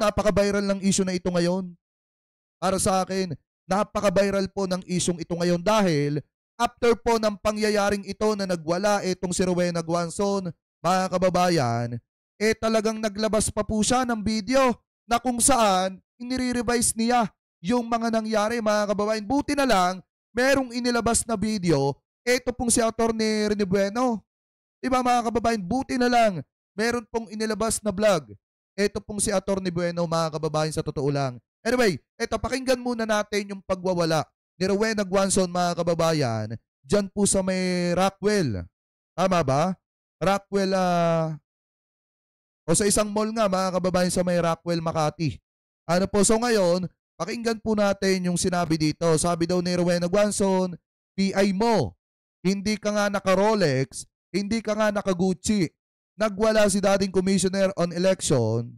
napaka-viral ng issue na ito ngayon. Para sa akin, napaka-viral po ng isyong ito ngayon dahil after po ng pangyayaring ito na nagwala itong si Rowena Guanzon, mga kababayan, talagang naglabas pa po siya ng video na kung saan inire-revise niya yung mga nangyari, mga kababayan. Buti na lang, merong inilabas na video, ito pong si Atty. Rene Bueno. Diba mga kababayan, buti na lang, meron pong inilabas na vlog. Ito pong si Atty. Bueno, mga kababayan, sa totoo lang. Anyway, ito, pakinggan muna natin yung pagwawala ni Rowena Guanzon, mga kababayan, dyan po sa may Rockwell. Tama ba? Rockwell, o sa isang mall nga, mga kababayan, sa may Rockwell, Makati. Ano po, so ngayon, pakinggan po natin yung sinabi dito. Sabi daw ni Rowena Guanzon, PI mo, hindi ka nga naka-Rolex, hindi ka nga naka-Gucci. Nagwala si dating Commissioner on Election,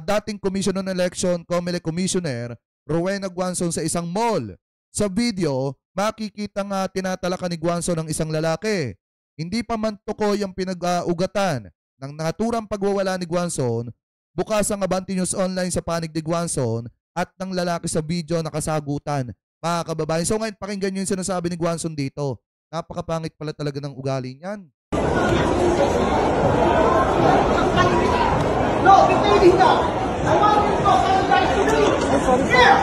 dating Commission on Election, COMELEC Commissioner, Rowena Guanzon sa isang mall. Sa video, makikita nga tinatalakan ni Guanzon ng isang lalaki. Hindi pa man tukoy ang pinag-ugatan ng naturang pagwawala ni Guanzon, bukas ang Abante News Online sa panig ni Guanzon at ng lalaki sa video nakasagutan. Mga kababayan, so ngayon pakinggan nyo yung sinasabi ni Guanzon dito. Napakapangit pala talaga ng ugali niyan. No, get ready now. I want you to apologize to me. Here.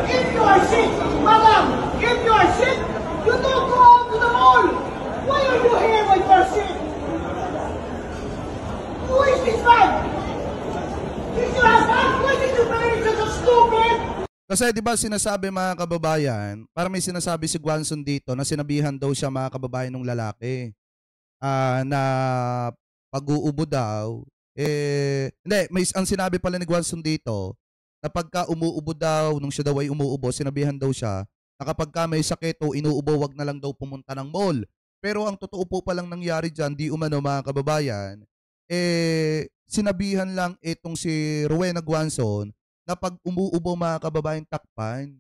If you are sick, madam, if you are sick, you don't go out to the mall. Why are you here when you are sick? Who is this man? Is your husband? Why did you marry such a stupid? Kasi di ba sinasabi, mga kababayan, para may sinasabi si Guanzon dito na sinabihan daw siya, mga kababayan, ng lalaki na pag-uubo daw, hindi, ang sinabi pala ni Guanzon dito, na pagka umuubo daw, nung siya daw ay umuubo, sinabihan daw siya, na kapag ka may sakit o inuubo, wag na lang daw pumunta ng mall. Pero ang totoo po palang nangyari dyan, di umano, mga kababayan, sinabihan lang itong si Rowena Guanzon, na pag umuubo, mga kababayan, takpan.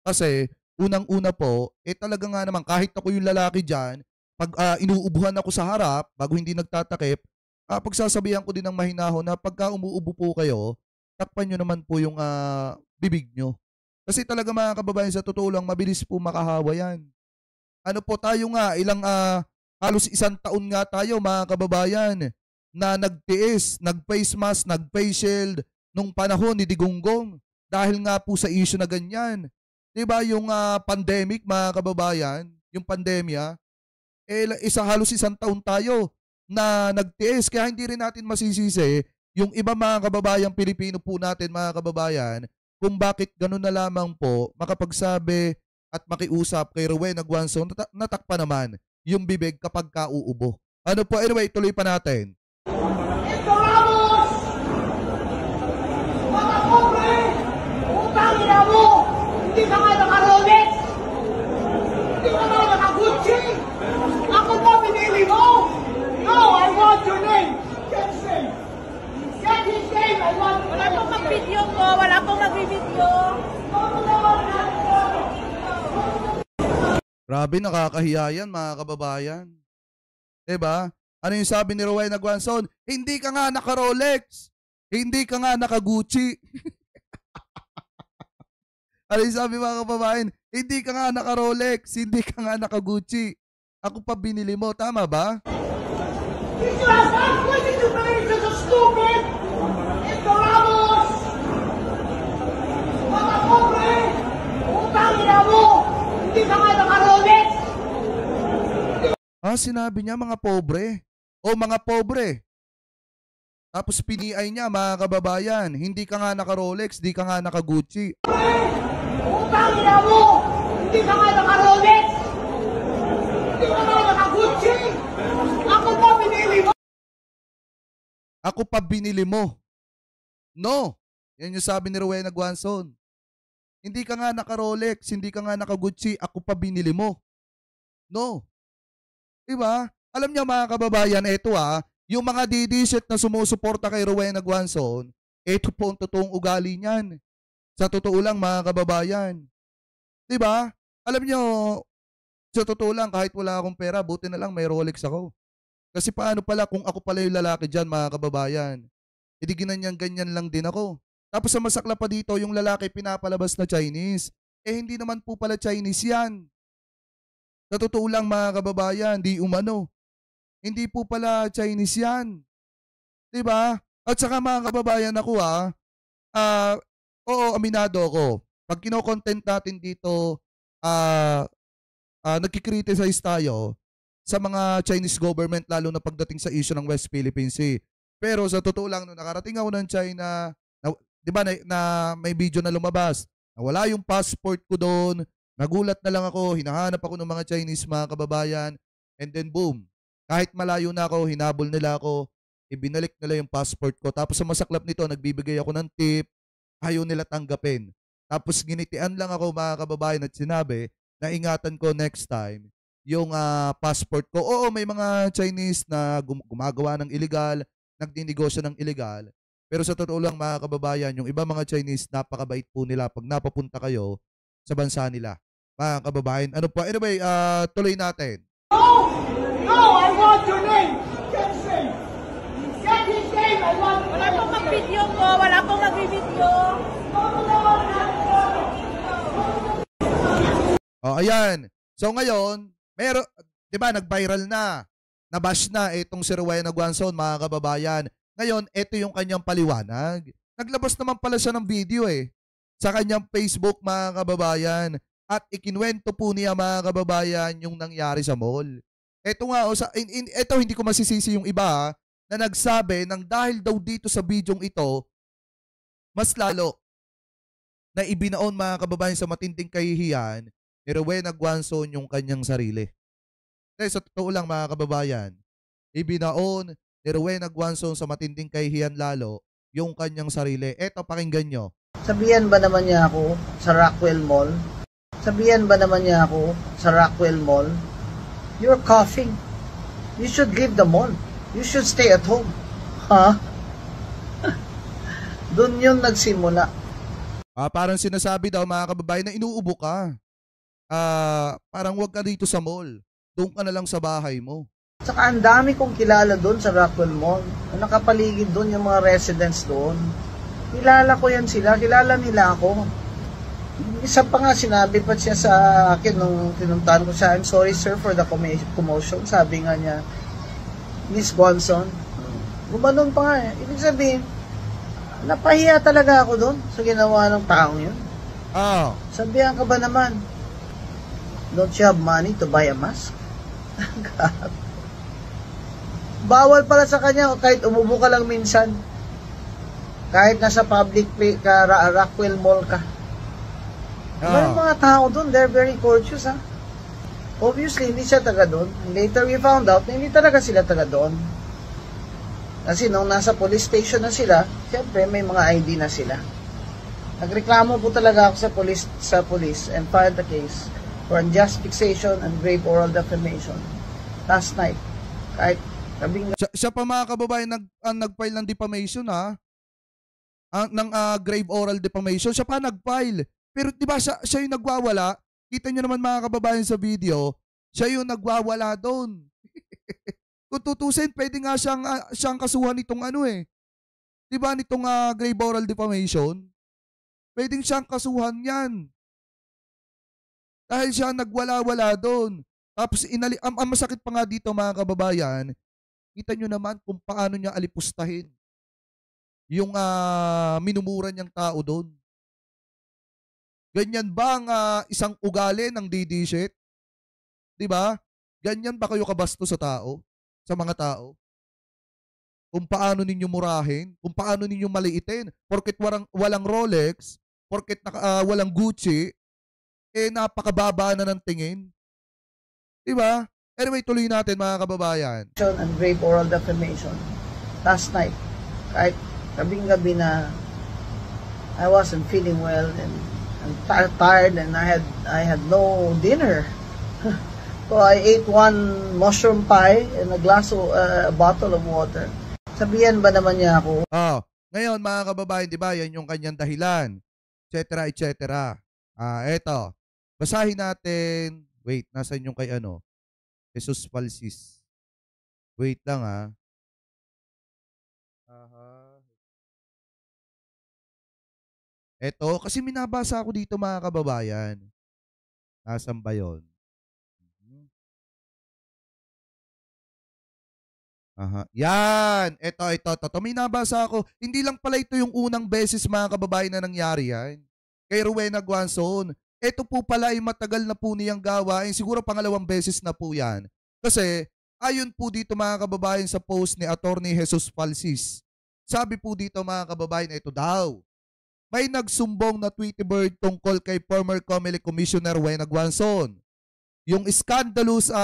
Kasi, unang-una po, talaga nga naman, kahit ako yung lalaki dyan, pag inuubuhan ako sa harap, bago hindi nagtatakip, pagsasabihan ko din ng mahinahon na pagka umuubo po kayo, takpan nyo naman po yung bibig nyo. Kasi talaga, mga kababayan, sa totoo lang, mabilis po makahawa yan. Ano po tayo nga, halos 1 taon nga tayo, mga kababayan, na nagtiis, nag-face mask, nag-face shield, nung panahon ni Digonggong. Dahil nga po sa issue na ganyan. Diba yung pandemic, mga kababayan, yung pandemya, halos 1 taon tayo na nagtiis. Kaya hindi rin natin masisisi yung iba, mga kababayan Pilipino po natin, mga kababayan, kung bakit ganun na lamang po makapagsabi at makiusap kay Rowena Guanzon, natakpa naman yung bibig kapag kauubo. Ano po, anyway, tuloy pa natin. Hindi ka nga naka-Rolex! Hindi ka nga naka-Gucci! Ako ba pinili mo? No, I want your name! Get his name! Get his name! I want your name! Wala pong mag-video ko! Wala pong mag-video! Grabe, nakakahiya yan, mga kababayan. Diba? Ano yung sabi ni Rowena Guanzon? Hindi ka nga naka-Rolex! Hindi ka nga naka-Gucci! Ano yung sabi, mga kababayan? Hindi ka nga naka-Rolex, hindi ka nga naka-Gucci. Ako pa binili mo, tama ba? Did you ask us? Why did you marry such a stupid? Ito Ramos! Mga pobre! Utangin na mo! Hindi ka nga naka-Rolex! Sinabi niya mga pobre. O mga pobre. Tapos piniay niya, mga kababayan, hindi ka nga naka-Rolex, hindi ka nga naka-Gucci. Utangin na mo! Hindi ka nga naka-Rolex! Hindi ka nga naka-Gucci! Ako pa binili mo! Ako pa binili mo. No! Yan yung sabi ni Rowena Guanzon. Hindi ka nga naka-Rolex, hindi ka nga naka-Gucci, ako pa binili mo. No! Diba? Alam niyo, mga kababayan, eto yung mga didisit na sumusuporta kay Rowena Guanzon, eto po ang totoong ugali niyan. Sa totoo lang, mga kababayan. Diba? Alam nyo, sa totoo lang, kahit wala akong pera, buti na lang may Rolex ako. Kasi paano pala kung ako pala yung lalaki dyan, mga kababayan. Hindi ganyan lang din ako. Tapos ang masakla pa dito, yung lalaki pinapalabas na Chinese. Eh hindi naman po pala Chinese yan. Sa totoo lang mga kababayan, di umano. Hindi po pala Chinese yan. 'Di ba? At saka mga kababayan ako ah, oo, aminado ako. Pag kino-content natin dito, ah, nagki-criticize tayo sa mga Chinese government lalo na pagdating sa issue ng West Philippine Sea. Pero sa totoo lang, nung nakarating ako ng China, na, di ba na may video na lumabas, nawala yung passport ko doon, nagulat na lang ako, hinahanap ako ng mga Chinese mga kababayan, and then boom, kahit malayo na ako, hinabol nila ako, ibinalik nila yung passport ko. Tapos sa masaklap nito, nagbibigay ako ng tip, ayaw nila tanggapin. Tapos ginitian lang ako mga kababayan at sinabi na ingatan ko next time yung passport ko. Oo, may mga Chinese na gumagawa ng illegal, nagdinegosyo ng illegal. Pero sa totoo lang mga kababayan, yung iba mga Chinese, napakabait po nila pag napapunta kayo sa bansa nila. Mga kababayan, ano po? Anyway, tuloy natin. No! No! I want your name! Get his name! Get his name! I want your Wala name! pong mag-video ko. Wala pong nag-video. Oh, ayan. So ngayon, meron, 'di ba, nag-viral na. Nabash na itong si Rowena Guanzon, mga kababayan. Ngayon, ito yung kanyang paliwanag. Naglabas naman pala siya ng video sa kanyang Facebook, mga kababayan. At ikinwento po niya, mga kababayan, yung nangyari sa mall. Ito nga, ito hindi ko masisisi yung iba na nagsabi nang dahil daw dito sa bidyong ito, mas lalo na ibinaon, mga kababayan, sa matinding kahihiyan ni Rowena Guanzon yung kanyang sarili. Kasi sa totoo lang mga kababayan, ibinaon ni Rowena Guanzon sa matinding kahihiyan lalo yung kanyang sarili. Eto, pakinggan nyo. Sabihan ba naman niya ako sa Rockwell Mall? Sabihan ba naman niya ako sa Rockwell Mall? You're coughing. You should leave the mall. You should stay at home. Ha? Doon yun nagsimula. Parang sinasabi daw mga kababayan na inuubo ka. Parang wag ka dito sa mall. Doon ka na lang sa bahay mo. Saka ang dami kong kilala doon sa Rockwell Mall. Nakapaligid doon yung mga residents doon. Kilala ko yan sila. Kilala nila ako. Isa pa nga sinabi pa siya sa akin nung tinuntahan ko siya, I'm sorry sir for the commotion. Sabi nga niya, Miss Guanzon. Gumanon pa nga eh. Ibig sabihin, napahiya talaga ako doon sa ginawa ng taong yun. Sabihan ka ba naman, don't you have money to buy a mask? Bawal pala sa kanya kahit umubo ka lang minsan. Kahit nasa public ka, Rockwell Mall ka. May mga tao doon, they're very courteous ha. Obviously, hindi siya taga doon. Later we found out na hindi talaga sila taga doon. Kasi nung nasa police station na sila, siyempre may mga ID na sila. Nagreklamo po talaga ako sa police and filed the case for unjust fixation and grave oral defamation last night. Kahit sabing siya pa mga kababayan nag-file ng defamation ng grave oral defamation. Siya pa nag-file. Pero di ba siya yung nagwawala? Kita nyo naman mga kababayan sa video, siya yung nagwawala doon. Kung tutusin, pwede nga siyang kasuhan nitong di ba nitong grave oral defamation? Pwedeng siyang kasuhan yan. Dahil siya nagwala-wala doon. Tapos ang masakit pa nga dito mga kababayan, kita nyo naman kung paano niya alipustahin yung minumura niyang tao doon. Ganyan ba ang isang ugali ng DD-shit? Di ba? Ganyan ba kayo kabasto sa tao? Sa mga tao? Kung paano ninyo murahin? Kung paano ninyo maliitin? Porket walang Rolex, porket walang Gucci, napakababa na ng tingin. Di ba? Anyway, tuloy natin mga kababayan. and grave oral defamation last night. Kahit gabing-gabi na I wasn't feeling well and I'm tired and I had no dinner. So I ate one mushroom pie and a bottle of water. Sabihan ba naman niya ako? Ngayon mga kababayan, di ba, yan yung kanyang dahilan, etc. etc. Eto. Basahin natin. Wait, nasan yung kay Jesus Falsis. Wait lang Eto, kasi minabasa ako dito mga kababayan. Nasaan ba yun? Aha. Yan. Ito. May nabasa ako. Hindi lang pala ito yung unang beses mga kababayan na nangyari yan. Kay Rowena Guanzon. Ito po pala ay matagal na po niyang gawain. Siguro pangalawang beses na po yan. Kasi ayon po dito mga kababayan sa post ni Attorney Jesus Falsis. Sabi po dito mga kababayan, ito daw. May nagsumbong na Tweety Bird tungkol kay former COMELEC Commissioner Rowena Guanzon. Yung scandalous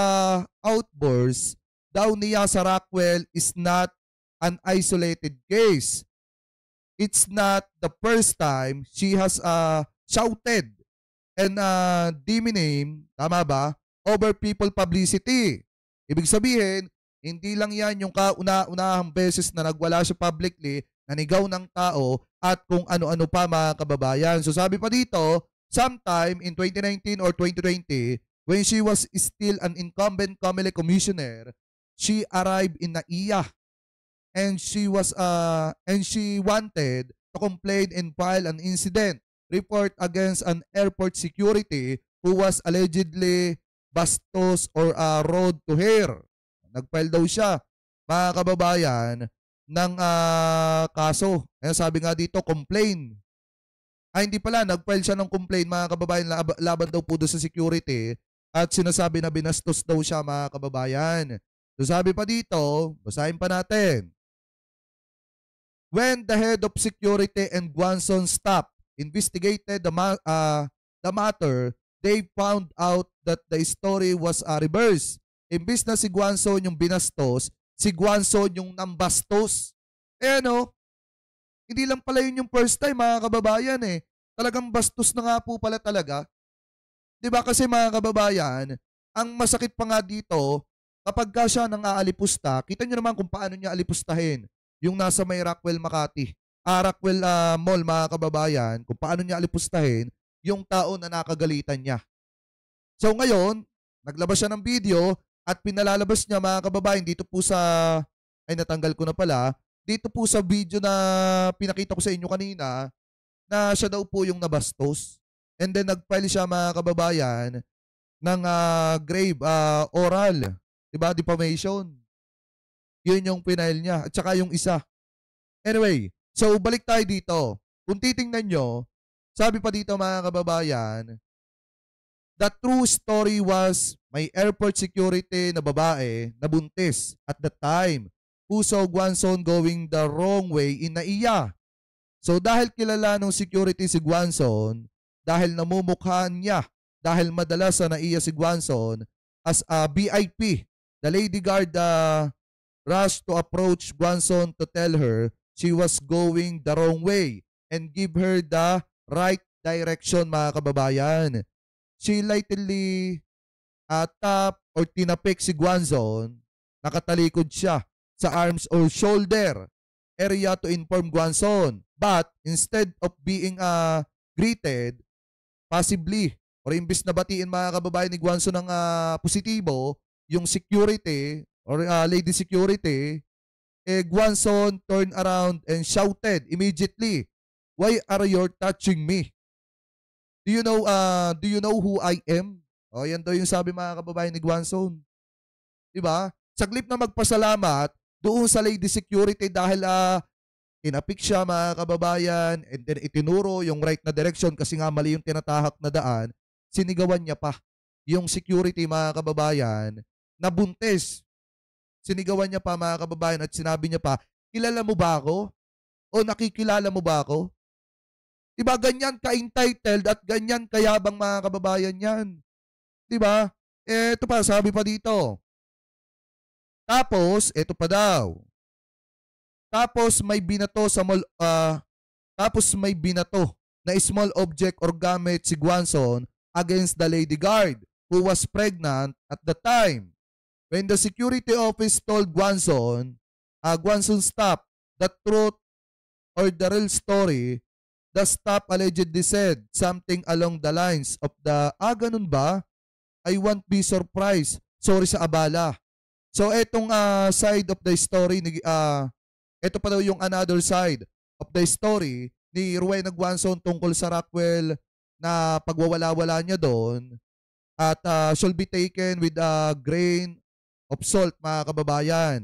outburst daw niya sa Rockwell is not an isolated case. It's not the first time she has shouted and demeaned, tama ba, over people publicity. Ibig sabihin, hindi lang yan yung kauna-unahang beses na nagwala siya publicly, nanigaw ng tao, at kung ano-ano pa mga kababayan. So sabi pa dito, sometime in 2019 or 2020, when she was still an incumbent COMELEC commissioner, she arrived in NAIA and she wanted to complain and file an incident report against an airport security who was allegedly bastos or rode to her. Nag-file daw siya, mga kababayan, ng kaso. Kaya sabi nga dito, complain. Hindi pala, nag-file siya ng complaint mga kababayan laban daw po doon sa security at sinasabi na binastos daw siya mga kababayan. So sabi pa dito, basahin pa natin. When the head of security and Guanzon staff investigated the matter, they found out that the story was reverse. Imbis na si Guanzon yung binastos, si Guanzon yung nambastos. Hindi lang pala yun yung first time mga kababayan eh. Talagang bastos na nga po pala talaga. Diba kasi mga kababayan, ang masakit pa nga dito, kapag ka siya nang aalipusta, kita nyo naman kung paano niya alipustahin yung nasa may Rockwell Makati. Rockwell Mall mga kababayan, kung paano niya alipustahin yung tao na nakagalitan niya. So ngayon, naglabas siya ng video at pinalalabas niya mga kababayan dito po sa, ay natanggal ko na pala, dito po sa video na pinakita ko sa inyo kanina na siya daw po yung nabastos. And then nag-file siya mga kababayan ng grave oral, diba, defamation. Yun yung pinail niya at saka yung isa. Anyway, so balik tayo dito. Kung titingnan nyo, sabi pa dito mga kababayan, the true story was may airport security na babae na buntis at the time who saw Guanzon going the wrong way in NAIA. So dahil kilala ng security si Guanzon, dahil namumukhaan niya, dahil madalas sa NAIA si Guanzon as a VIP, the lady guard rushed to approach Guanzon to tell her she was going the wrong way and give her the right direction mga kababayan. She lightly tap or tinapik si Guanzon, nakatalikod siya sa arms or shoulder area to inform Guanzon. But instead of being greeted passively or imbis na batiin mga kababayan ni Guanzon ng positibo, yung security or lady security, Guanzon turned around and shouted immediately, "Why are you touching me? Do you know who I am?" O yan daw yung sabi mga kababayan ni Guanzon. Diba? Saglit na magpasalamat doon sa lady security dahil tinapik siya mga kababayan and then itinuro yung right na direction kasi nga mali yung tinatahak na daan, sinigawan niya pa yung security mga kababayan na buntis. Sinigawan niya pa mga kababayan at sinabi niya pa, kilala mo ba ako? O nakikilala mo ba ako? Diba ganyan ka-entitled at ganyan kayabang mga kababayan yan? Diba? Ito pa, sabi pa dito. Tapos, ito pa daw. Tapos may binato na small object or gamit si Guanzon against the lady guard who was pregnant at the time. When the security office told Guanzon staff the truth or the real story, the staff allegedly said something along the lines of ganun ba? I won't be surprised. Sorry sa abala. So etong side of the story, ito pa daw yung another side of the story ni Rowena Guanzon tungkol sa Rockwell na pagwawala-wala niya doon at should be taken with a grain of salt, mga kababayan.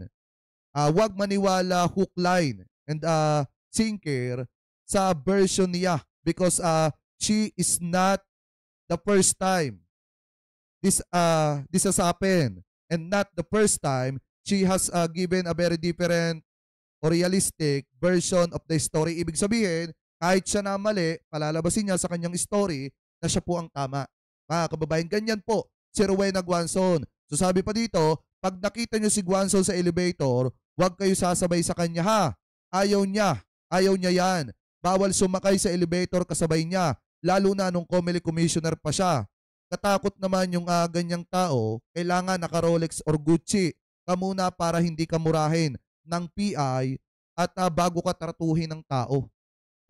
Huwag maniwala hook, line, and sinker sa version niya because she is not the first time this has happened, and not the first time she has given a very different or realistic version of the story. Ibig sabihin, kahit siya na mali, palalabasin niya sa kanyang story na siya po ang tama. Mga kababayan, ganyan po si Rowena Guanzon. So sabi pa dito, pag nakita niyo si Guanzon sa elevator, huwag kayo sasabay sa kanya ha. Ayaw niya yan. Bawal sumakay sa elevator kasabay niya, lalo na nung Comelec Commissioner pa siya. Katakot naman yung ganyang tao, kailangan naka-Rolex or Gucci ka muna para hindi ka murahin ng PI at bago ka tratuhin ng tao.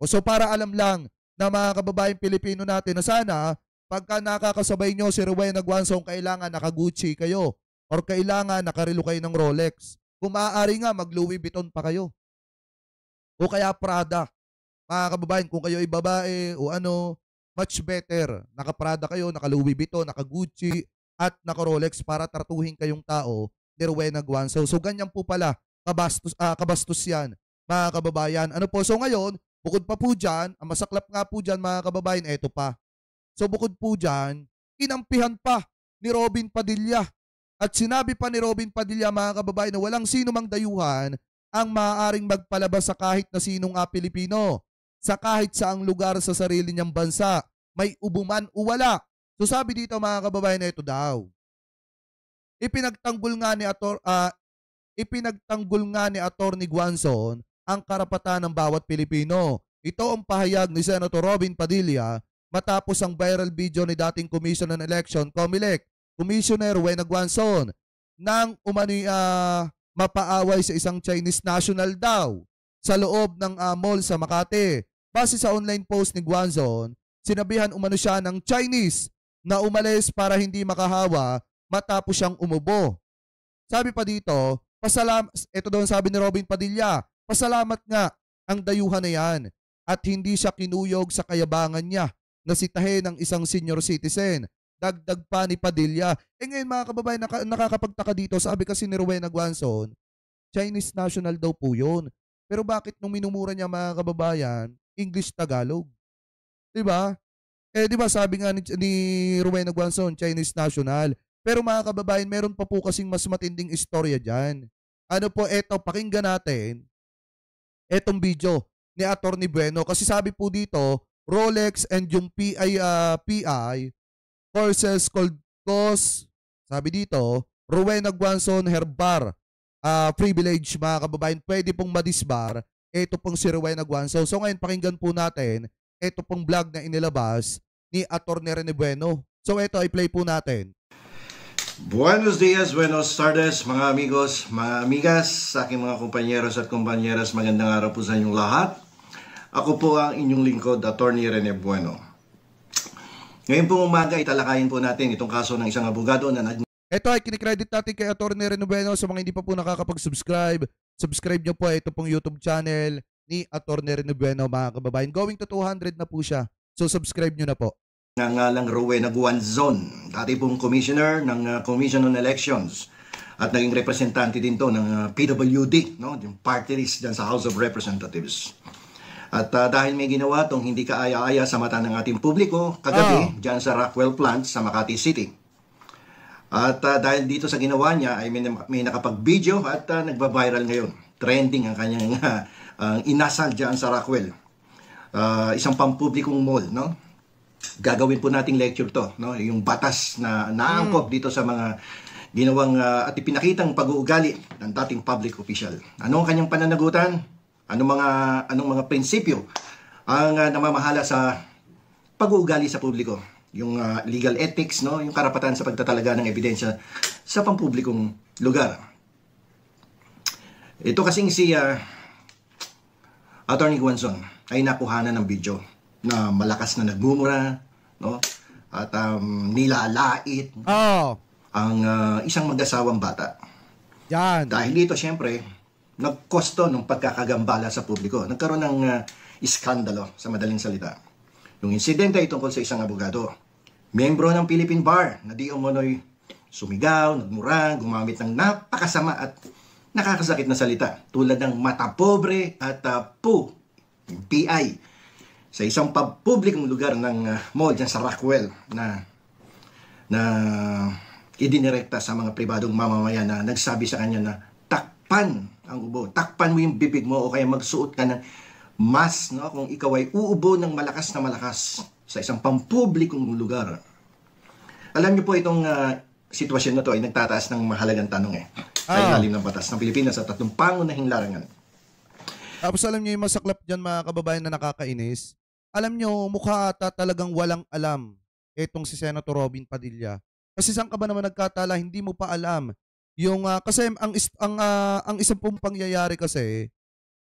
So para alam lang na mga kababaeng Pilipino natin na sana pagka nakakasabay nyo si Rowena Guanzon, kailangan naka-Gucci kayo or kailangan nakarelo kayo ng Rolex. Kung maaari nga, mag-Louis Vuitton pa kayo. O kaya Prada. Mga kababayan, kung kayo ay babae o ano, much better. Naka-Prada kayo, naka-Louis Vuitton, naka-Gucci, at naka-Rolex para tratuhin kayong tao ni Rowena Guanzon. So ganyan po pala, kabastos yan, mga kababayan. Ano po, so ngayon, bukod pa po dyan, ang masaklap nga po dyan, mga kababayan, eto pa. So bukod po dyan, inampihan pa ni Robin Padilla. At sinabi pa ni Robin Padilla, mga kababayan, na walang sino mang dayuhan ang maaaring magpalabas sa kahit na sinong Pilipino sa kahit saang lugar sa sarili niyang bansa, may ubuman o wala. So sabi dito, mga kababayan, na ito daw. Ipinagtanggol nga ni Attorney Guanzon ang karapatan ng bawat Pilipino. Ito ang pahayag ni Senator Robin Padilla matapos ang viral video ni dating Commission on Election, COMELEC, Commissioner Rowena Guanzon, nang umano'y mapaaway sa isang Chinese national daw sa loob ng mall sa Makati. Base sa online post ni Guanzon, sinabihan umano siya ng Chinese na umalis para hindi makahawa matapos siyang umubo. Sabi pa dito, ito daw sabi ni Robin Padilla, pasalamat nga ang dayuhan na yan at hindi siya kinuyog sa kayabangan niya na sitahin ng isang senior citizen. Dagdag pa ni Padilla. Ngayon mga kababayan, nakakapagtaka dito, sabi kasi ni Rowena Guanzon, Chinese national daw po yun. Pero bakit nung minumura niya, mga kababayan, English Tagalog? Diba? Diba sabi nga ni Rowena Guanzon, Chinese national. Pero mga kababayan, meron pa po kasing mas matinding istorya dyan. Ano po, eto, pakinggan natin etong video ni Attorney Bueno. Kasi sabi po dito, Rolex and yung PI Forces called cause, sabi dito, Rowena Guanzon herbar privilege, mga kababayan, pwede pong madisbar ito pong si Rowena Guanzon. So ngayon pakinggan po natin ito pong vlog na inilabas ni Attorney Rene Bueno. So ito ay play po natin. Buenos dias, buenos tardes, mga amigos, mga amigas, sa aking mga kumpanyeros at kumpanyeras, magandang araw po sa inyong lahat. Ako po ang inyong lingkod, Attorney Rene Bueno. Ngayon pong umaga, italakayin po natin itong kaso ng isang abogado na ito ay kinikredit natin kay Attorney Rene Bueno. Sa mga hindi pa po nakakapag-subscribe, subscribe nyo po ito pong YouTube channel ni Attorney Rene Bueno, mga kababayan. Going to 200 na po siya. So subscribe nyo na po. Nangalang Rowena Guanzon, dati pong commissioner ng Commission on Elections at naging representante din to ng PWD, no? Yung party list dyan sa House of Representatives. At dahil may ginawa tong hindi kaaya-aya sa mata ng ating publiko kagabi dyan sa Rockwell plant sa Makati City. At dahil dito sa ginawa niya ay may nakapag-video at nagba-viral ngayon. Trending ang kanyang inasal dyan sa Rockwell. Isang pampublikong mall, no? Gagawin po nating lecture to, no? Yung batas na naangkop dito sa mga ginawang at ipinakitang pag-uugali ng dating public official. Ano ang kanyang pananagutan? Anong mga prinsipyo ang namamahala sa pag-uugali sa publiko? Yung legal ethics, no? Yung karapatan sa pagtatalaga ng ebidensya sa pampublikong lugar. Ito kasing si Attorney Guanzon ay nakuhanan ng video na malakas na nagmumura, no? At nilalait ang isang mag-asawang bata. Yan. Dahil dito, syempre, nagkosto ng pagkakagambala sa publiko. Nagkaroon ng iskandalo sa madaling salita. Yung insidente ay tungkol sa isang abogado, miyembro ng Philippine Bar na di umano'y sumigaw, nagmura, gumamit ng napakasama at nakakasakit na salita tulad ng mata pobre at yung PI sa isang publikong lugar ng mall dyan sa Rockwell na idinirekta sa mga pribadong mamamayan na nagsabi sa kanya na takpan ang ubo, takpan mo yung bibig mo o kaya magsuot ka ng mask, no, kung ikaw ay uubo ng malakas na malakas sa isang pampublikong lugar. Alam niyo po itong sitwasyon na to ay nagtataas ng mahalagang tanong sa ilalim ng batas ng Pilipinas at tatlong pangunahing larangan. Tapos alam niyo yung masaklap dyan mga kababayan na nakakainis. Alam niyo, mukha ata talagang walang alam itong si Senator Robin Padilla. Kasi saan ka ba naman nagkatala, hindi mo pa alam. Yung, kasi ang isang pong pangyayari kasi,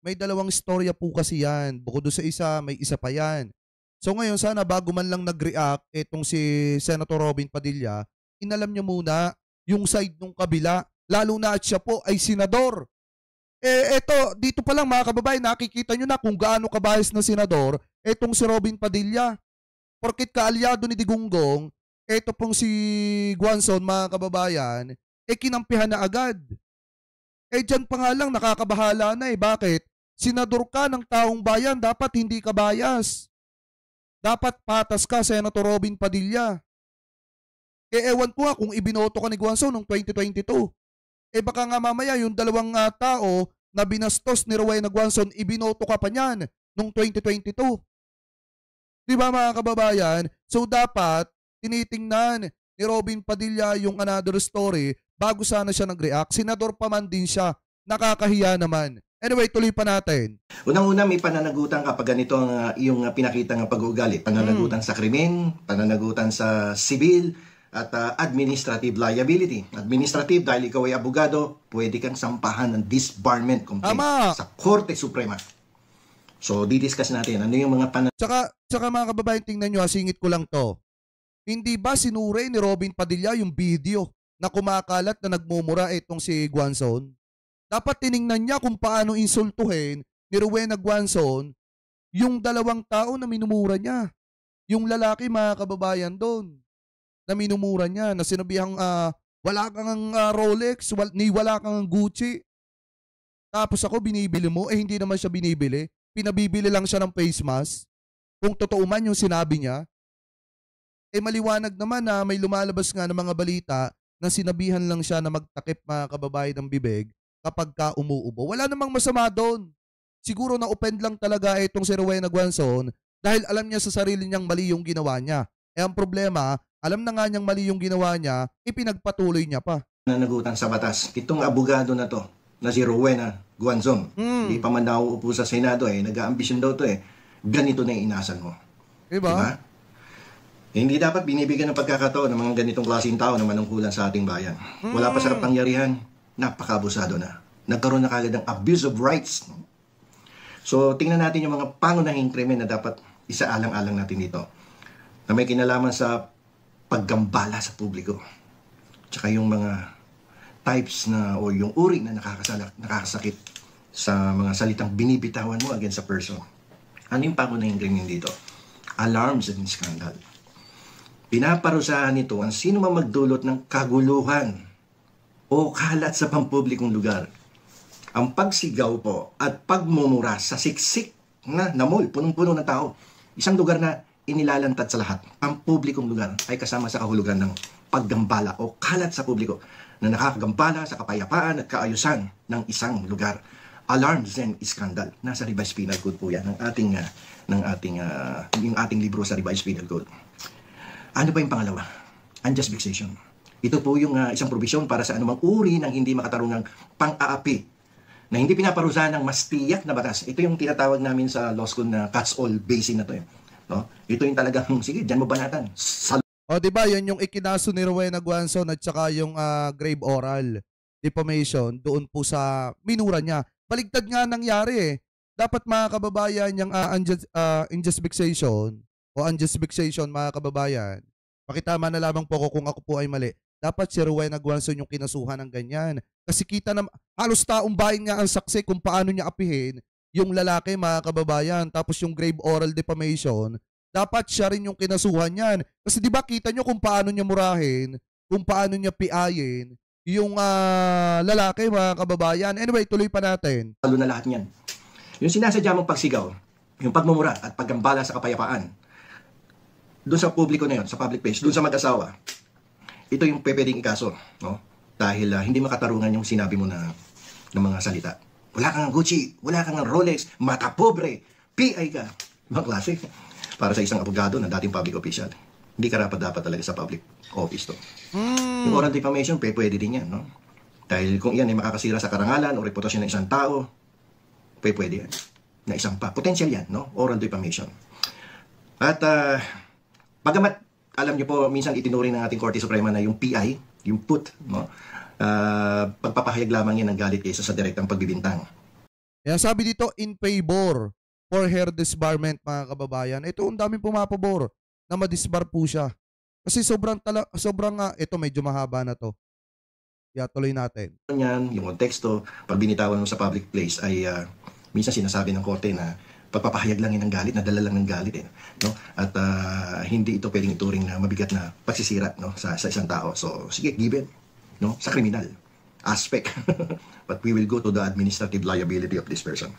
may dalawang istorya po kasi yan. Bukod doon sa isa, may isa pa yan. So ngayon, sana bago man lang nag-react itong si Senator Robin Padilla, inalam niyo muna yung side nung kabila, lalo na at siya po ay senador. Eto, dito pa lang mga kababayan, nakikita nyo na kung gaano kabayas na senador etong si Robin Padilla. Porkit kaalyado ni Digunggong, eto pong si Guanzon mga kababayan, kinampihan na agad. Dyan pa nga lang nakakabahala na Bakit? Senador ka ng taong bayan, dapat hindi ka bias. Dapat patas ka, Senator Robin Padilla. Ewan ko kung ibinoto ka ni Guanzon noong 2022. Baka nga mamaya yung dalawang tao na binastos ni Rowena Guanzon, ibinoto ka pa niyan noong 2022. Di ba mga kababayan? So dapat tinitingnan ni Robin Padilla yung another story bago sana siya nag-react. Senador pa man din siya. Nakakahiya naman. Anyway, tuloy pa natin. Unang-una, may pananagutan kapag ganito ang iyong pinakita ng pag-uugali. Pananagutan sa krimen, pananagutan sa sibil, at administrative liability. Administrative, dahil ikaw ay abogado, pwede kang sampahan ng disbarment complaint sa Korte Suprema. So, didiscuss natin ano yung mga Tsaka mga kababayan, tingnan nyo, singit ko lang to. Hindi ba sinure ni Robin Padilla yung video na kumakalat na nagmumura itong si Guanzon? Dapat tiningnan niya kung paano insultuhin ni Rowena Guanzon yung dalawang tao na minumura niya. Yung lalaki mga kababayan doon na minumura niya, na sinabihang wala kang Rolex, wala kang Gucci. Tapos ako binibili mo, hindi naman siya binibili. Pinabibili lang siya ng face mask. Kung totoo man yung sinabi niya, maliwanag naman na may lumalabas nga ng mga balita na sinabihan lang siya na magtakip mga kababayan ng bibig kapag ka umuubo. Wala namang masama doon. Siguro na-offend lang talaga itong si Rowena Guanzon dahil alam niya sa sarili niyang mali yung ginawa niya. Ang problema, alam na nga niyang mali yung ginawa niya, ipinagpatuloy niya pa. Nananagutan sa batas. Itong abogado na to, na si Rowena Guanzon, hindi pa man nauupo sa Senado nag-aambisyon daw to ganito na yung inasan mo. Diba? Hindi dapat binibigyan ng pagkakataon ng mga ganitong klaseng tao na manungkulan sa ating bayan. Wala pa sa kapangyarihan, napaka-abusado na. Nagkaroon na kagad ng abuse of rights. So, tingnan natin yung mga pangunahing krimen na dapat isaalang-alang natin dito. Na may kinalaman sa paggambala sa publiko. Tsaka yung mga types na o yung uri na nakakasakit sa mga salitang binibitawan mo against a person. Ano yung pangunahing krimen dito? Alarms and scandal. Pinaparusahan nito ang sino man magdulot ng kaguluhan o kalat sa pampublikong lugar. Ang pagsigaw po at pagmumura sa siksik na mall, punong-puno na tao. Isang lugar na inilalantad sa lahat. Ang publikong lugar ay kasama sa kahulugan ng paggambala o kalat sa publiko na nakakagambala sa kapayapaan at kaayusan ng isang lugar. Alarms and scandal. Nasa Revised Penal Code po yan yung ating libro sa Revised Penal Code. Ano ba yung pangalawa? Unjust vexation. Ito po yung isang probisyon para sa anumang uri ng hindi makatarungang pang-aapi na hindi pinaparusahan ng mas tiyak na batas. Ito yung tinatawag namin sa law school na catch-all basin na to. No? Ito yung talagang, sige, dyan mo banatan. Diba, yan yung ikinaso ni Rowena Guanzon at saka yung grave oral defamation doon po sa minura niya. Baligtad nga nangyari Dapat mga kababayan yung unjust vexation o unjust vexation mga kababayan, pakitama na lamang po ako kung ako po ay mali. Dapat si Rowena Guanzon yung kinasuhan ng ganyan. Kasi kita na halos taong bayan nga ang saksi kung paano niya apihin yung lalaki, mga kababayan. Tapos yung grave oral defamation, dapat siya rin yung kinasuhan yan. Kasi di ba kita nyo kung paano niya murahin, kung paano niya piayin yung lalaki, mga kababayan. Anyway, tuloy pa natin. Lalo na lahat niyan. Yung sinasadya mong pagsigaw, yung pagmumura at paggambala sa kapayapaan, doon sa publiko na yun, sa public place, doon sa mag-asawa, ito yung pwedeng ikaso, no? Dahil hindi makatarungan yung sinabi mo na ng mga salita. Wala kang Gucci, wala kang Rolex, mata pobre, PI ka. Ibang klase. Para sa isang abogado na dating public official, hindi karapat-dapat talaga sa public office to. Yung oral defamation, pwede din yan, no? Dahil kung yan ay makakasira sa karangalan o reputasyon ng isang tao, pwede yan. Na isang pa. Potential yan, no? Oral defamation. At, bagamat, alam niyo po, minsan itinuring ng ating Korte Suprema na yung PI, yung put, no? Pagpapahayag lamang yan ng galit kaysa sa direktang pagbibintang. Kaya sabi dito, in favor for her disbarment, mga kababayan. Ito, ang daming pumapabor na madisbar po siya. Kasi sobrang ito medyo mahaba na to. Kaya tuloy natin. Yan, yung konteksto, pag binitawan mo sa public place ay minsan sinasabi ng korte na pagpapahayag lang ng galit, nadala lang ng galit, no? At hindi ito pwedeng ituring na mabigat na pagsisira, no, sa isang tao. So sige, give it, no, sa criminal aspect. But we will go to the administrative liability of this person.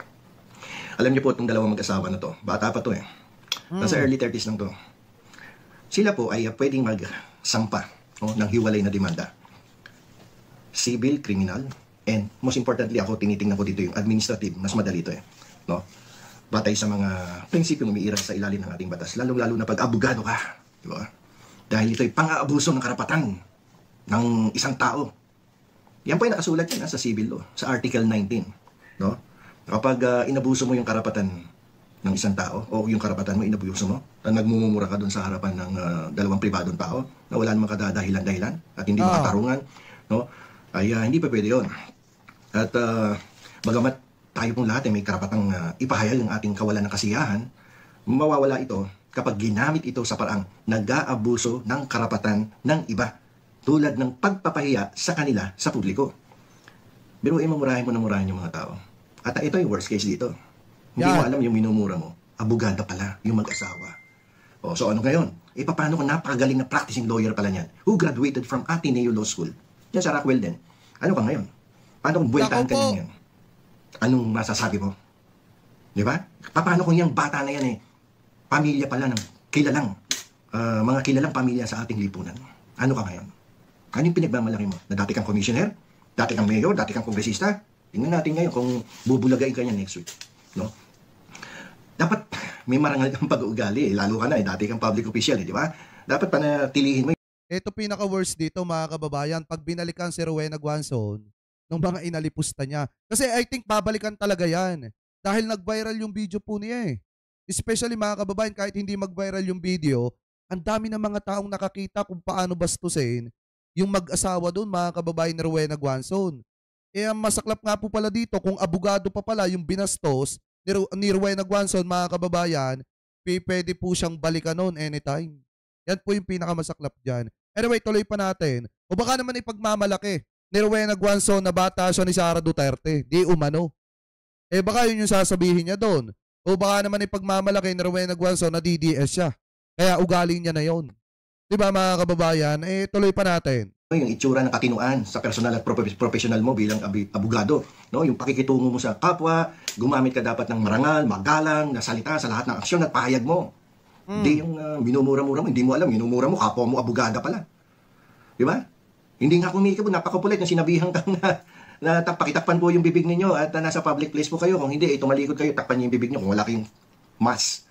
Alam niyo po itong dalawang mag-asawa na to, bata pa to nasa early 30s lang to. Sila po ay pwedeng magsampa, no, ng hiwalay na demanda. Civil, criminal, and most importantly ako, tinitingnan ko dito yung administrative, mas madali ito no? Batay sa mga prinsipyo umiiral sa ilalim ng ating batas, lalong-lalo na pag abogado ka, di ba? Dahil ito ay pang-aabuso ng karapatan ng isang tao. Yan po ay nakasulat yan sa civil law, sa Article 19, no? Kapag inabuso mo yung karapatan ng isang tao, o yung karapatan mo, inabuso mo, at nagmumura ka doon sa harapan ng dalawang pribadong tao, na wala namang kadadahilan-dahilan, at hindi makatarungan, no? Ay hindi pa pwede yun. At bagamat tayo pong lahat ay may karapatang ipahayag ang ating kawalan ng kasiyahan, mawawala ito kapag ginamit ito sa paraang nag-aabuso ng karapatan ng iba, tulad ng pagpapahiya sa kanila sa publiko. Pero mamurahin mo na murahin yung mga tao. At ito yung worst case dito. Hindi mo alam yung minumura mo, abogada pala, yung mag-asawa. O, so ano ngayon? Paano kung napakagaling na practicing lawyer pala niyan, who graduated from Ateneo Law School, yan sa Rockwell din. Ano ka ngayon? Paano kung buweltahan ka niyan? Anong masasabi mo? Di ba? Paano kung yung bata na yan pamilya pala ng mga kilalang pamilya sa ating lipunan? Ano ka ngayon? Ano yung pinagmamalaki mo? Na dati kang commissioner? Dati kang mayor? Dati kang kongresista? Tingnan natin ngayon kung bubulagain ka niya next week. No? Dapat may marangal kang pag-uugali. Lalo ka na, dati kang public official, di ba? Dapat panatilihin mo. Ito pinaka-worst dito, mga kababayan, pag binalikan si Rowena Guanzon nung mga inalipusta niya. Kasi I think babalikan talaga yan. Dahil nag-viral yung video po niya Especially, mga kababayan, kahit hindi mag-viral yung video, ang dami ng mga taong nakakita kung paano bastusin yung mag-asawa doon, mga kababayan ni Rowena Guanzon. Ang masaklap nga po pala dito, kung abogado pa pala yung binastos ni Rowena Guanzon, mga kababayan, pwede po siyang balikan noon anytime. Yan po yung pinakamasaklap dyan. Anyway, tuloy pa natin. O baka naman ipagmamalaki ni Rowena Guanzon na bata siya ni Sara Duterte. Di umano. Baka yun yung sasabihin niya doon. O baka naman ipagmamalaki ni Rowena Guanzon na DDS siya. Kaya ugaling niya na yon. Diba, mga kababayan? Tuloy pa natin. Yung itsura ng katinuan sa personal at professional mo bilang abogado, no? Yung pakikitungo mo sa kapwa, gumamit ka dapat ng marangal, magalang, na salita sa lahat ng aksyon at pahayag mo. Hindi yung minumura-mura mo, hindi mo alam, minumura mo, kapwa mo abogada pala. Di ba? Hindi nga kumikip, napakapulit na sinabihan kang na pakitakpan po yung bibig ninyo at nasa public place po kayo. Kung hindi, tumalikod kayo, takpan niyo yung bibig niyo kung wala kayong mask.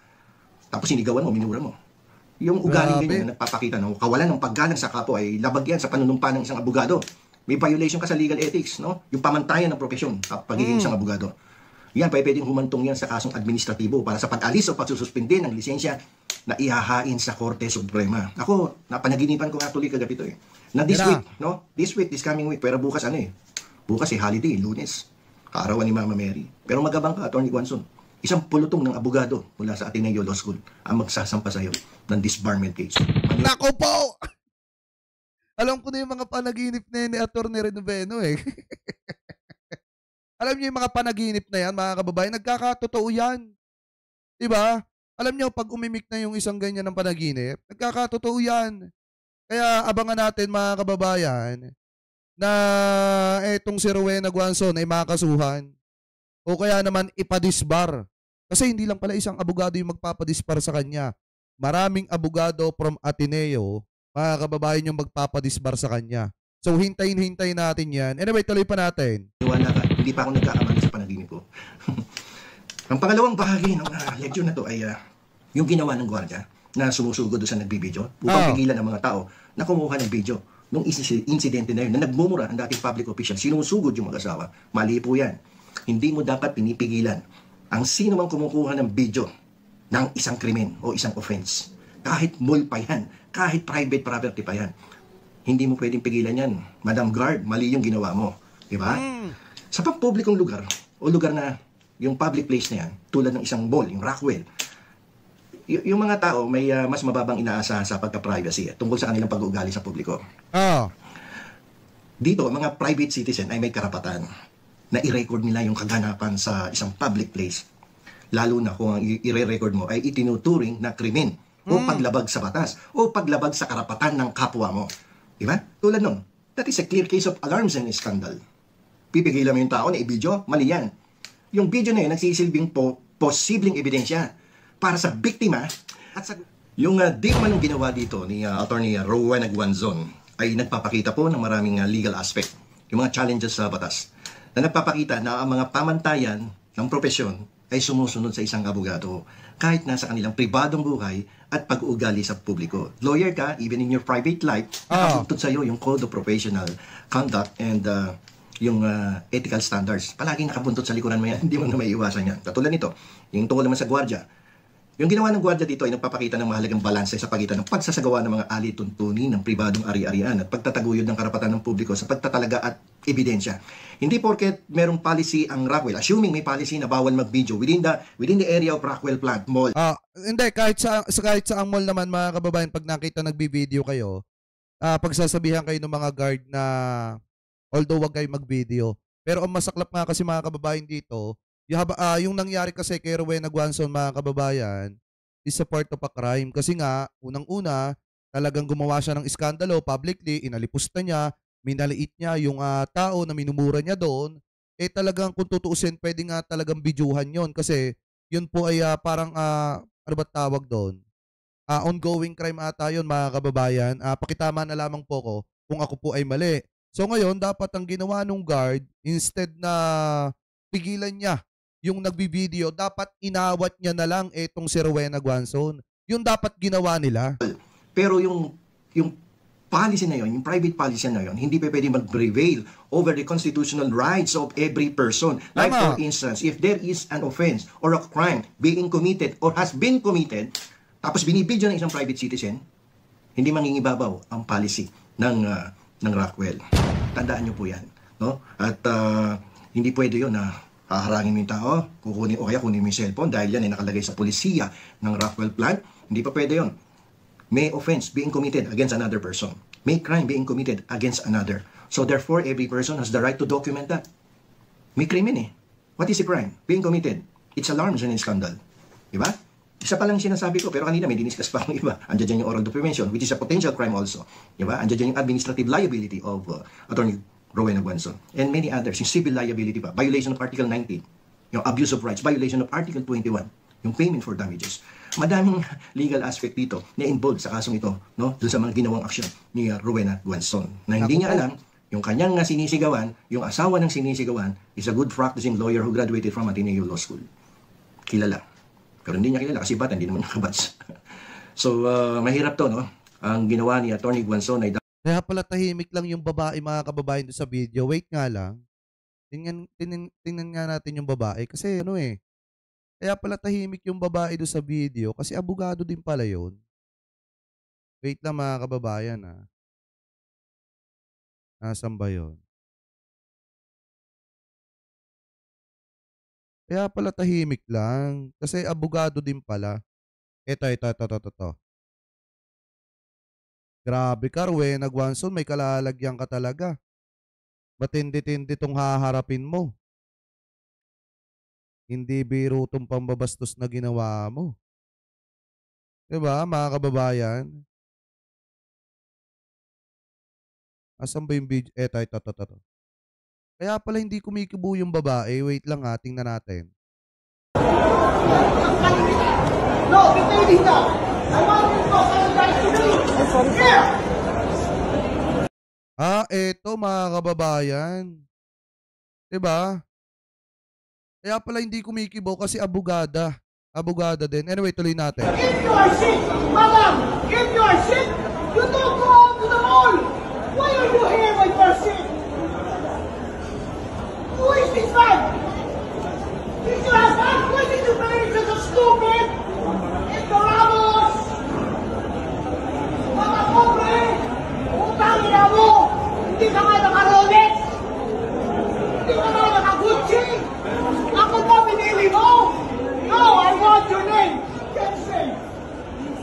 Tapos sinigawan mo, minura mo. Yung ugali ganyan na nagpapakita ng kawalan ng paggalang sa kapwa ay labag yan sa panunumpa ng isang abogado. May violation ka sa legal ethics, no? Yung pamantayan ng profesyon, pagiging isang abogado. Yan, pwedeng humantong yan sa kasong administratibo para sa pag-alis o pagsususpindi ng lisensya na ihahain sa Korte Suprema. Ako, napanaginipan ko nga tuloy kagabi ito Na this week, no? This coming week, pero bukas Bukas holiday, Lunes. Kaarawan ni Mama Mary. Pero magabang ka, Atty. Guanzon. Isang pulutong ng abogado mula sa Ateneo Law School ang magsasampa sa iyo ng disbarment case. Nako po! Alam ko na yung mga panaginip na ni Atty. Renoveno Alam niyo yung mga panaginip na yan, mga kababayan, nagkakatotoo yan. 'Di ba? Alam niyo, pag umimik na yung isang ganyan ng panaginip, nagkakatotoo yan. Kaya abangan natin, mga kababayan, na etong si Rowena Guanzon ay makasuhan o kaya naman ipadisbar. Kasi hindi lang pala isang abogado yung magpapadisbar sa kanya. Maraming abogado from Ateneo, mga kababayan, yung magpapadisbar sa kanya. So hintayin natin yan. Anyway, tuloy pa natin. Wala ka, hindi pa ako nagkakamali sa panaginip ko. Ang pangalawang bahagi ng lecture na to ay yung ginawa ng gwardiya na sumusugod doon sa nagbibideo upang pigilan ng mga tao na kumuha ng video nung insidente na yun na nagmumura ang dating public official, sinusugod yung mag-asawa. Mali po yan. Hindi mo dapat pinipigilan ang sino mang kumukuha ng video ng isang krimen o isang offense. Kahit mall pa yan, kahit private property pa yan. Hindi mo pwedeng pigilan yan. Madam Guard, mali yung ginawa mo. Di ba? Sa pampublikong lugar o lugar na yung public place na yan, tulad ng isang mall, yung Rockwell, yung mga tao may mas mababang inaasahan sa pagka-privacy tungkol sa kanilang pag-uugali sa publiko. Dito, mga private citizen ay may karapatan na i-record nila yung kaganapan sa isang public place. Lalo na kung ang i-record mo ay itinuturing na krimen o paglabag sa batas o paglabag sa karapatan ng kapwa mo. Diba? Tulad nun, that is a clear case of alarms and scandal. Pipigilan mo yung tao na i-video, mali yan. Yung video na yun nagsisilbing posibleng ebidensya para sa biktima at sa... Yung di man ang ginawa dito ni Attorney Rowena Guanzon ay nagpapakita po ng maraming legal aspect. Yung mga challenges sa batas na nagpapakita na ang mga pamantayan ng propesyon ay sumusunod sa isang abogado kahit nasa kanilang pribadong buhay at pag-uugali sa publiko. Lawyer ka, even in your private life, nakabuntod sa iyo yung Code of Professional Conduct and yung ethical standards. Palaging nakabuntot sa likuran mo yan, hindi mo na maiiwasan yan. Katulad nito, yung tungkol naman sa gwardiya. Yung ginawa ng gwardiya dito ay nagpapakita ng mahalagang balanse sa pagitan ng pagsasagawa ng mga alituntunin ng pribadong ari-arian at pagtataguyod ng karapatan ng publiko sa pagtatalaga at ebidensya. Hindi porket merong policy ang Rockwell, assuming may policy na bawal mag-video within the area of Rockwell Plant Mall. Hindi, kahit sa ang mall naman, mga kababayan, pag nakita nagbi-video kayo, pagsasabihan kayo ng mga guard na although wag kayo mag-video. Pero ang masaklap nga kasi, mga kababayan, dito, yung nangyari kasi kay Rowena Guanzon, mga kababayan, is a part of a crime. Kasi nga, unang-una, talagang gumawa siya ng iskandalo publicly, inalipusta niya, minaliit niya yung tao na minumura niya doon. Talagang kung tutuusin, pwede nga talagang bidyuhan yon. Kasi yun po ay parang, ano ba tawag doon? Ongoing crime ata yun, mga kababayan. Pakitama na lamang po ko kung ako po ay mali. So ngayon, dapat ang ginawa nung guard, instead na pigilan niya yung nagbibideo, dapat inawat niya na lang etong si Rowena Guanzon. Yung dapat ginawa nila. Pero yung policy na yon, yung private policy na yon, hindi pa pwede mag-prevail over the constitutional rights of every person. Like for instance, if there is an offense or a crime being committed or has been committed, tapos binibidyo ng isang private citizen, hindi mangingibabaw ang policy ng Rockwell. Tandaan nyo po yan. No? At hindi pwede yun na haharangin mo yung tao, kukunin, o kaya kunin mo yung cellphone dahil yan ay nakalagay sa polisiya ng Rockwell Plant. Hindi pa pwede yun. May offense being committed against another person. May crime being committed against another. So therefore, every person has the right to document that. May krimen eh. What is a crime being committed? It's alarms and scandal. Diba? Isa pa lang sinasabi ko, pero kanina may diniscuss pa akong iba. Andiyan dyan yung oral documentation, which is a potential crime also. Diba? Andiyan dyan yung administrative liability of Attorney Rowena Guanzon, and many others, yung civil liability pa, violation of Article 19, yung abuse of rights, violation of Article 21, yung payment for damages. Madaming legal aspect dito na involved sa kasong ito, no? Doon sa mga ginawang aksyon ni Rowena Guanzon, na hindi niya alam, yung kanyang sinisigawan, yung asawa ng sinisigawan, is a good practicing lawyer who graduated from Ateneo Law School. Kilala. Pero hindi niya kilala kasi bata, hindi naman nakabats. So, mahirap to, no? Ang ginawa ni Attorney Guanzon ay kaya pala tahimik lang yung babae, mga kababayan, doon sa video. Wait nga lang. Tingnan nga natin yung babae. Kasi kaya pala tahimik yung babae doon sa video. Kasi abogado din pala yun. Wait lang, mga kababayan. Nasaan ba yun? Kaya pala tahimik lang. Kasi abogado din pala. Ito. Grabe ka, Rowena Guanzon, may kalalagyan ka talaga. Matindi-tindi tong haharapin mo. Hindi biro tong pambabastos na ginawa mo. 'Di ba, mga kababayan? Asan ba yung video? Eto, ito. Kaya pala hindi kumikibo yung babae. Wait lang ha, tingnan natin. No, get ready now. I want you to go tell the guys to leave. Here. Eto mga kababayan. 'Di ba? Kaya pala hindi kumikibo kasi abogada. Abogada din. Anyway, tuloy natin. If you are sick, madam, if you are sick, you don't go out to the mall. Why are you here when you are sick? Who is this man? Did you ask us? Why did you play such a stupid? Ignoramus! Mga pobre! Utang ina mo! Hindi ka nga naka-Rolex! Hindi ka nga naka-Gucci! Ako ba pinili mo? No, I want your name! Get his name!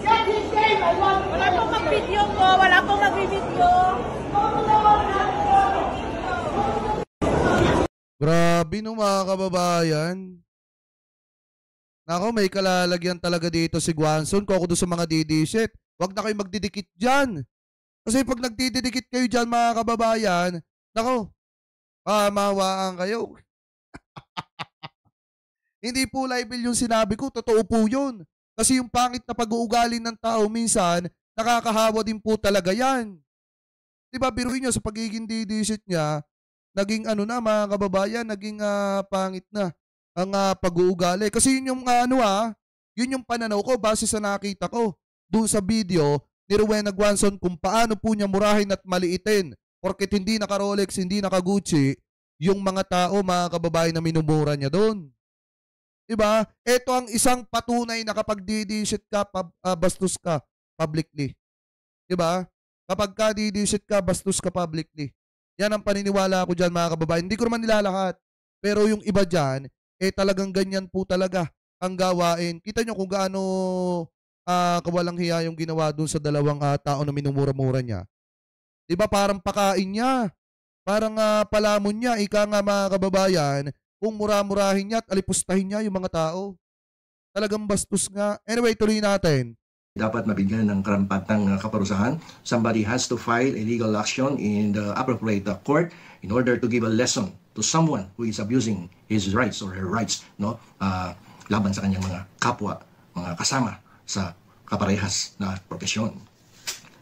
Get his name! I want your Wala name! pong mag-video ko. Wala pong nag-video. Grabe no mga kababayan. Nako, may kalalagyan talaga dito si Guanzon. Kung ako doon sa mga didisit, wag na kayo magdidikit dyan. Kasi pag nagdidikit kayo dyan mga kababayan, nako, mawaan kayo. Hindi po libel yung sinabi ko, totoo po yun. Kasi yung pangit na pag-uugali ng tao minsan, nakakahawa din po talaga yan. Diba, biruin nyo sa pagiging didisit niya, naging ano na mga kababayan, naging pangit na ang pag-uugali. Kasi yun yung yun yung pananaw ko base sa nakita ko doon sa video ni Rowena Guanzon kung paano po niya murahin at maliitin porket hindi naka-Rolex, hindi naka-Gucci yung mga tao, mga kababayan na minumura niya doon. Diba? Ito ang isang patunay na kapag didisit ka, bastos ka publicly. Diba? Kapag ka didisit ka, bastos ka publicly. Yan ang paniniwala ko dyan mga kababayan. Hindi ko naman nilalahat. Pero yung iba dyan, talagang ganyan po talaga ang gawain. Kita nyo kung gaano kawalang hiya yung ginawa dun sa dalawang tao na minumura-mura niya. Diba parang pakain niya. Parang palamon niya. Ika nga mga kababayan, kung mura-murahin niya at alipustahin niya yung mga tao. Talagang bastos nga. Anyway, tuloy natin. Dapat mabigyan ng karampatang kaparusahan. Somebody has to file a legal action in the appropriate court in order to give a lesson to someone who is abusing his rights or her rights, no? Laban sa kanyang mga kapwa, mga kasama sa kaparehas na propesyon.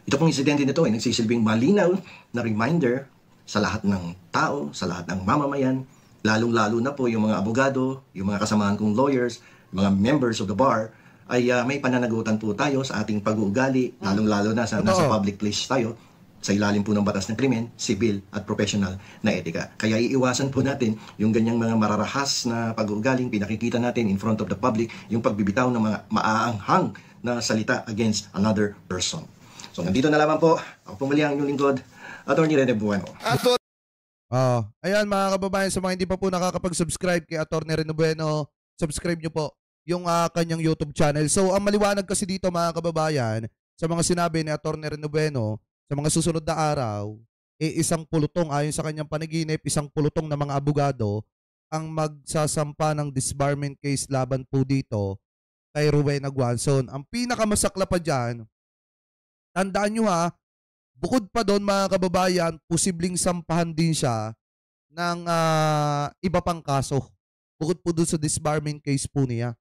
Ito pong insidente nito ay nagsisilbing malinaw na reminder sa lahat ng tao, sa lahat ng mamamayan, lalong-lalo na po yung mga abogado, yung mga kasamahan kong lawyers, mga members of the bar, ay may pananagutan po tayo sa ating pag-uugali, lalong-lalo na sa nasa public place tayo, sa ilalim po ng batas ng krimen, civil at professional na etika. Kaya iiwasan po natin yung ganyang mga mararahas na pag-uugaling pinakikita natin in front of the public, yung pagbibitaw ng mga maaanghang na salita against another person. So nandito na lamang po, ako po muli ang inyong lingkod, Atty. Rene Bueno. Ayan mga kababayan, sa mga hindi pa po nakakapag-subscribe kay Atty. Rene Bueno, subscribe nyo po yung kanyang YouTube channel. So ang maliwanag kasi dito mga kababayan, sa mga sinabi ni Atty. Rene Bueno, sa mga susunod na araw, isang pulutong, ayon sa kanyang panaginip, isang pulutong na mga abogado ang magsasampa ng disbarment case laban po dito kay Rowena Guanzon. Ang pinakamasakla pa dyan, tandaan nyo bukod pa doon mga kababayan, posibleng sampahan din siya ng iba pang kaso. Bukod po doon sa disbarment case po niya.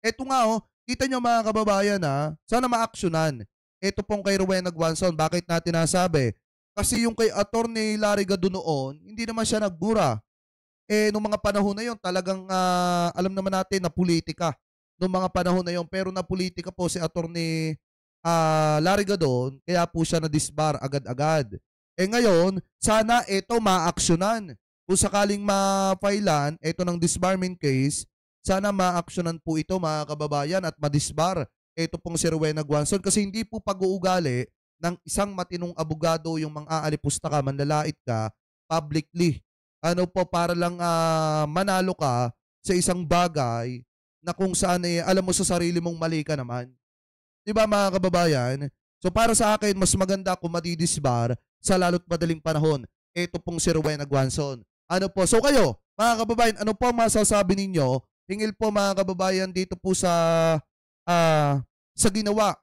Eto nga kita nyo mga kababayan sana ma-actionan. Ito pong kay Rowena Guanzon, bakit natin nasabi? Kasi yung kay Atty. Larry Gado noon, hindi naman siya nagmura. Nung mga panahon na yon talagang alam naman natin na politika. Nung mga panahon na yon, pero na politika po si Atty. Larry Gado, kaya po siya na-disbar agad-agad. Ngayon, sana ito ma-actionan. Kung sakaling ma-filean, ito ng disbarment case, sana ma-actionan po ito mga kababayan at ma-disbar ito pong si Rowena Guanzon kasi hindi po pag-uugali ng isang matinong abogado yung mang-aalipusta ka, manlalait ka publicly. Para lang manalo ka sa isang bagay na kung saan alam mo sa sarili mong mali ka naman. Diba mga kababayan? So para sa akin, mas maganda kung madidisbar sa lalo't madaling panahon. Ito pong si Rowena Guanzon. So kayo, mga kababayan, ano po masasabi ninyo hingil po mga kababayan dito po sa ginawa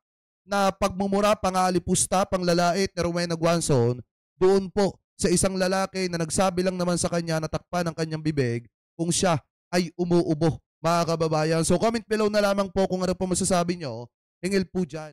na pagmumura, pangalipusta, panglalait ni Rowena Guanzon doon po sa isang lalaki na nagsabi lang naman sa kanya, natakpan ng kanyang bibig kung siya ay umuubo mga kababayan. So comment below na lamang po kung ano po masasabi nyo. Hingil po dyan.